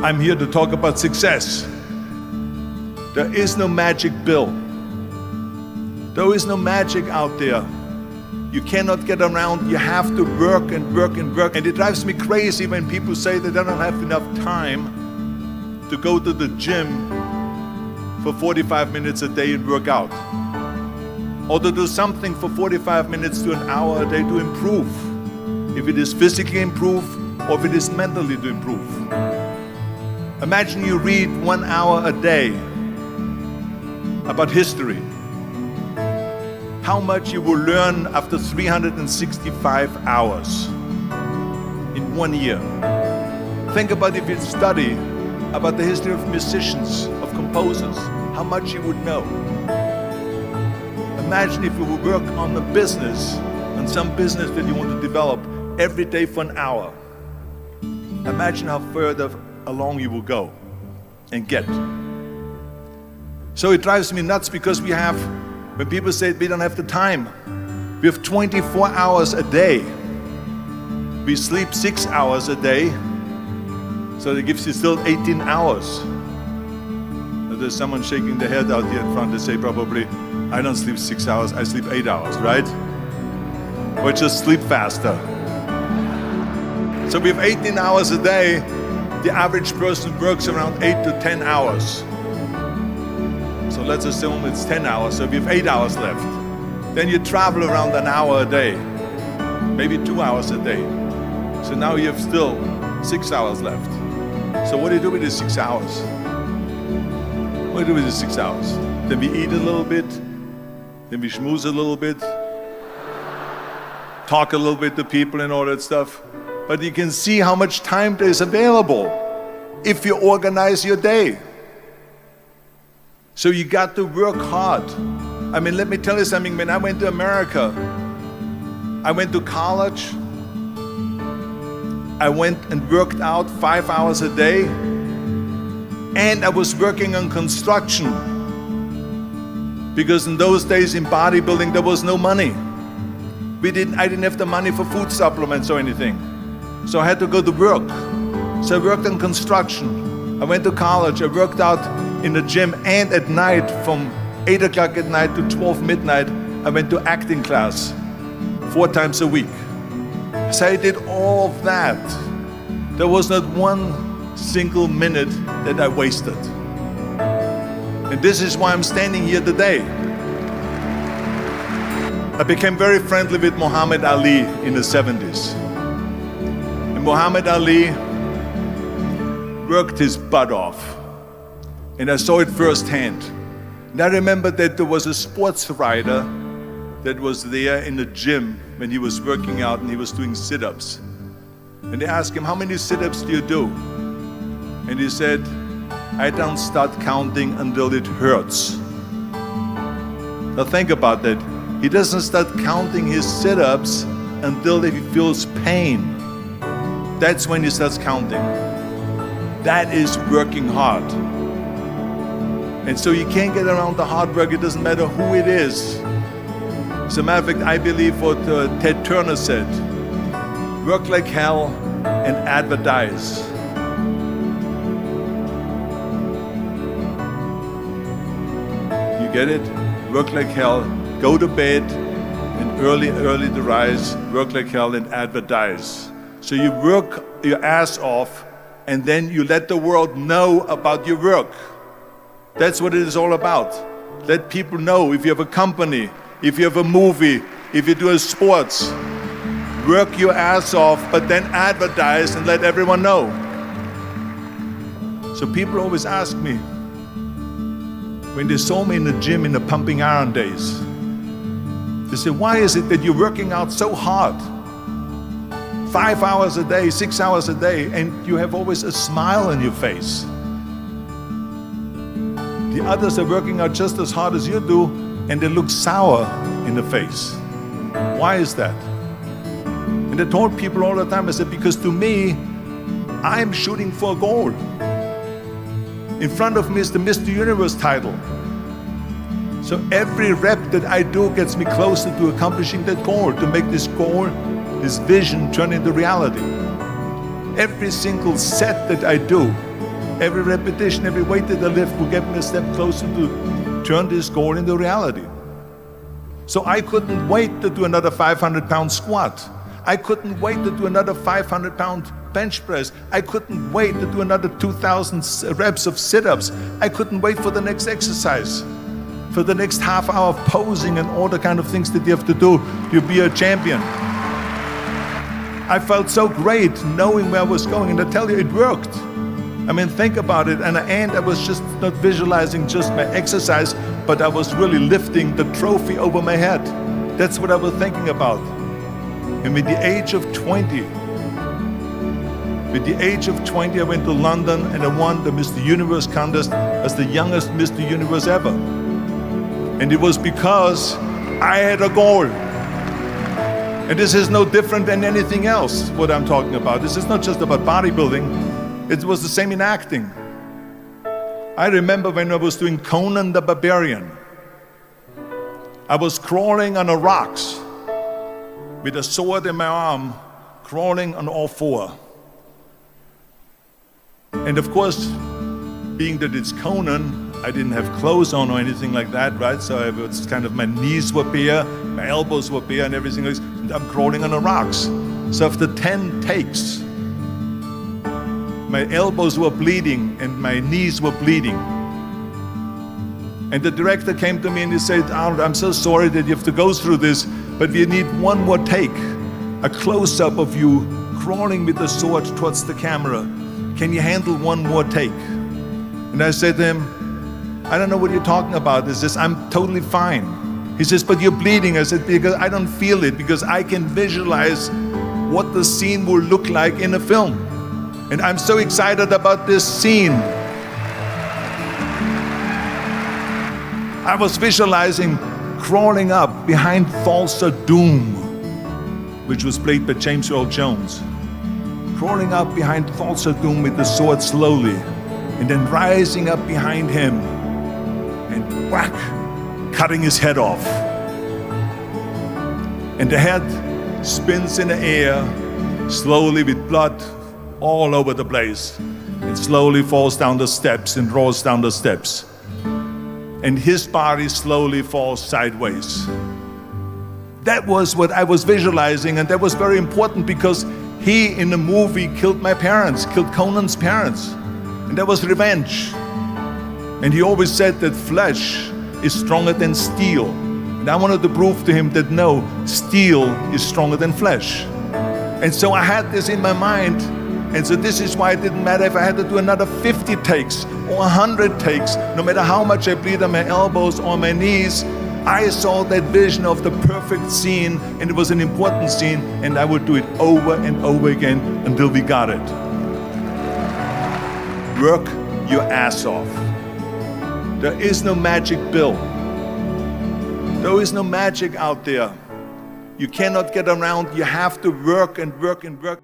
I'm here to talk about success. There is no magic pill. There is no magic out there. You cannot get around. You have to work and work and work. And it drives me crazy when people say they don't have enough time to go to the gym for 45 minutes a day and work out. Or to do something for 45 minutes to an hour a day to improve. If it is physically improve or if it is mentally to improve. Imagine you read 1 hour a day about history. How much you will learn after 365 hours in 1 year. Think about if you study about the history of musicians, of composers, how much you would know. Imagine if you would work on a business, on some business that you want to develop every day for an hour. Imagine how further along you will go and get. So it drives me nuts because we have, when people say we don't have the time, we have 24 hours a day. We sleep 6 hours a day, so that gives you still 18 hours. There's someone shaking their head out here in front. They say probably, I don't sleep 6 hours, I sleep 8 hours, right? Or just sleep faster. So we have 18 hours a day. The average person works around 8 to 10 hours. So let's assume it's 10 hours, so we have 8 hours left. Then you travel around an hour a day, maybe 2 hours a day. So now you have still 6 hours left. So what do you do with the 6 hours? What do you do with the 6 hours? Then we eat a little bit, then we schmooze a little bit, talk a little bit to people and all that stuff. But you can see how much time there is available if you organize your day. So you got to work hard. I mean, let me tell you something. When I went to America, I went to college. I went and worked out 5 hours a day. And I was working on construction. Because in those days in bodybuilding, there was no money. I didn't have the money for food supplements or anything. So I had to go to work. So I worked on construction. I went to college. I worked out in the gym, and at night from 8 o'clock at night to 12 midnight, I went to acting class 4 times a week. So I did all of that. There was not one single minute that I wasted. And this is why I'm standing here today. I became very friendly with Muhammad Ali in the 70s. And Muhammad Ali worked his butt off. And I saw it firsthand. And I remember that there was a sports writer that was there in the gym when he was working out and he was doing sit-ups. And they asked him, how many sit-ups do you do? And he said, I don't start counting until it hurts. Now think about that. He doesn't start counting his sit-ups until he feels pain. That's when he starts counting. That is working hard. And so you can't get around the hard work. It doesn't matter who it is. As a matter of fact, I believe what Ted Turner said, work like hell and advertise. You get it? Work like hell, go to bed, and early to rise, work like hell and advertise. So you work your ass off, and then you let the world know about your work. That's what it is all about. Let people know. If you have a company, if you have a movie, if you do a sports, work your ass off, but then advertise and let everyone know. So people always ask me, when they saw me in the gym in the pumping iron days, they say, why is it that you're working out so hard? 5 hours a day, 6 hours a day, and you have always a smile on your face. The others are working out just as hard as you do, and they look sour in the face. Why is that? And I told people all the time, I said, because to me, I'm shooting for a goal. In front of me is the Mr. Universe title. So every rep that I do gets me closer to accomplishing that goal, to make this goal, this vision turn into reality. Every single set that I do Every repetition, every weight that I lift will get me a step closer to turn this goal into reality. So I couldn't wait to do another 500-pound squat. I couldn't wait to do another 500-pound bench press. I couldn't wait to do another 2,000 reps of sit-ups. I couldn't wait for the next exercise, for the next half hour of posing and all the kind of things that you have to do to be a champion. I felt so great knowing where I was going, and I tell you, it worked. I mean, think about it. And I was just not visualizing just my exercise, but I was really lifting the trophy over my head. That's what I was thinking about. And with the age of 20, I went to London and I won the Mr. Universe contest as the youngest Mr. Universe ever. And it was because I had a goal. And this is no different than anything else, what I'm talking about. This is not just about bodybuilding. It was the same in acting. I remember when I was doing Conan the Barbarian. I was crawling on the rocks with a sword in my arm, crawling on all four. And of course, being that it's Conan, I didn't have clothes on or anything like that, right? So it was kind of, my knees were bare, my elbows were bare and everything else. And I'm crawling on the rocks. So after 10 takes, my elbows were bleeding and my knees were bleeding. And the director came to me and he said, Arnold, I'm so sorry that you have to go through this, but we need one more take, a close-up of you crawling with the sword towards the camera. Can you handle one more take? And I said to him, I don't know what you're talking about. He says, I'm totally fine. He says, but you're bleeding. I said, because I don't feel it, because I can visualize what the scene will look like in a film. And I'm so excited about this scene. I was visualizing crawling up behind Thulsa Doom, which was played by James Earl Jones. Crawling up behind Thulsa Doom with the sword slowly, and then rising up behind him and whack, cutting his head off. And the head spins in the air, slowly with blood all over the place. It slowly falls down the steps and rolls down the steps. And his body slowly falls sideways. That was what I was visualizing, and that was very important because he, in the movie, killed my parents, killed Conan's parents. And that was revenge. And he always said that flesh is stronger than steel. And I wanted to prove to him that no, steel is stronger than flesh. And so I had this in my mind. And so this is why it didn't matter if I had to do another 50 takes or 100 takes, no matter how much I bleed on my elbows or my knees. I saw that vision of the perfect scene, and it was an important scene, and I would do it over and over again until we got it. Work your ass off. There is no magic pill. There is no magic out there. You cannot get around. You have to work and work and work.